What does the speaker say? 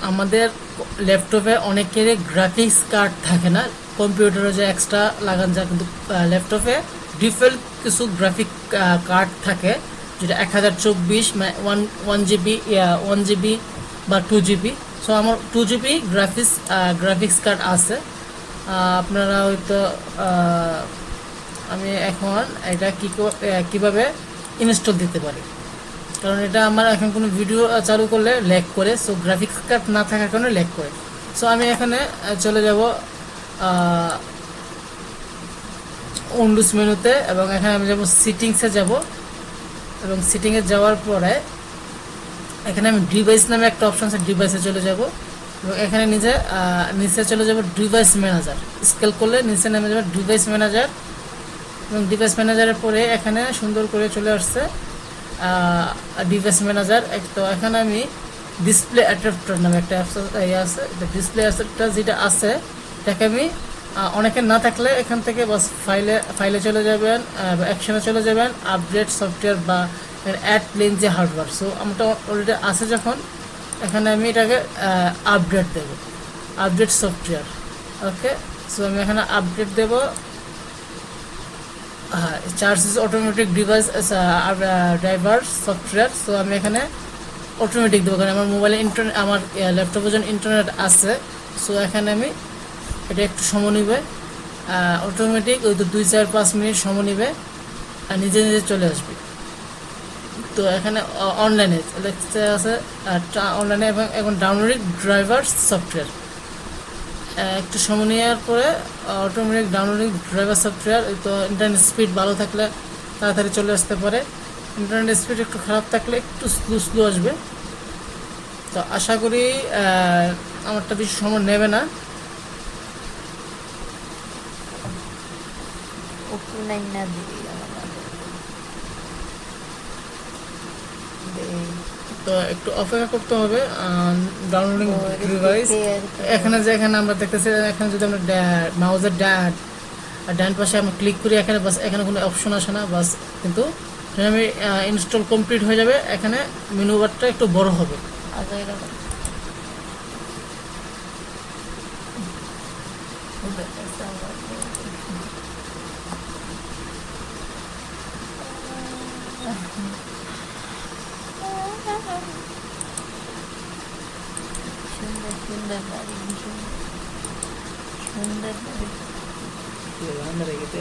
আমাদের ল্যাপটপে অনেকেরই গ্রাফিক্স কার্ড থাকে না, কম্পিউটারে যে এক্সট্রা লাগান যায়, কিন্তু ল্যাপটপে ডিফল্ট কিছু গ্রাফিক কার্ড থাকে, যেটা 1024 1 GB 1 GB বা 2 GB। সো আমার 2 GB গ্রাফিক্স কার্ড আছে। আপনারা হয়তো আমি এখন এটা কীভাবে ইনস্টল দিতে পারি, কারণ এটা আমার এখন কোনো ভিডিও চালু করলে ল্যাগ করে, সো গ্রাফিক্স কার্ড না থাকার কারণে ল্যাগ করে। সো আমি এখানে চলে যাব উইন্ডোজ মেনুতে, এবং এখানে আমি যাব সিটিংসে যাব, এবং সিটিংয়ে যাওয়ার পরে এখানে আমি ডিভাইস নামে একটা অপশন আছে, ডিভাইসে চলে যাব, এবং এখানে নিচে চলে যাব ডিভাইস ম্যানেজার। স্কেল করলে নিচে নেমে যাবে ডিভাইস ম্যানেজার, এবং ডিভাইস ম্যানেজারের পরে এখানে সুন্দর করে চলে আসছে ডিভাইস ম্যানেজার। তো এখানে আমি ডিসপ্লে অ্যাডাপ্টার নামে একটা অ্যাপস আছে, ডিসপ্লে অ্যাডাপ্টার যেটা আছে এটাকে আমি অনেকের না থাকলে এখান থেকে বাস ফাইলে চলে যাবেন, অ্যাকশনে চলে যাবেন, আপডেট সফটওয়্যার বা অ্যাড প্লেন যে হার্ডওয়্যার। সো আমারটা অলরেডি আছে, যখন এখানে আমি এটাকে আপডেট দেব, আপডেট সফটওয়্যার। ওকে, সো আমি এখানে আপডেট দেব। হ্যাঁ, charge is automatic device driver software. So আমি এখানে অটোমেটিক দেবো, কারণ আমার মোবাইলে ইন্টারনেট, আমার ল্যাপটপে যখন ইন্টারনেট আছে। সো এখানে আমি এটা একটু সময় নিবে, অটোমেটিক ওই তো 2-4-5 মিনিট সময় নিবে, আর নিজে নিজে চলে আসবে। তো এখানে অনলাইনে লেখতে আছে অনলাইনে, এবং এখন ডাউনলোডিং ড্রাইভার সফটওয়্যার। একটু সময় নেওয়ার পরে অটোমেটিক ডাউনলোডিং ড্রাইভার সফটওয়্যার। তো ইন্টারনেট স্পিড ভালো থাকলে তাড়াতাড়ি চলে আসতে পারে, ইন্টারনেট স্পিড একটু খারাপ থাকলে একটু স্লো আসবে। তো আশা করি আমারটা বেশি সময় নেবে না। তো একটু অপেক্ষা করতে হবে ডাউনলোডিং ডিভাইস। এখানে আমরা দেখতেছি, এখানে যদি আমরা মাউসের ডান পাশে আমরা ক্লিক করি, এখানে বাস এখানে কোনো অপশন আসে না বাস, কিন্তু আমি ইনস্টল কমপ্লিট হয়ে যাবে, এখানে মেনু বারটা একটু বড় হবে। সুন্দর বাড়ি, সুন্দর বাড়ি, রেখে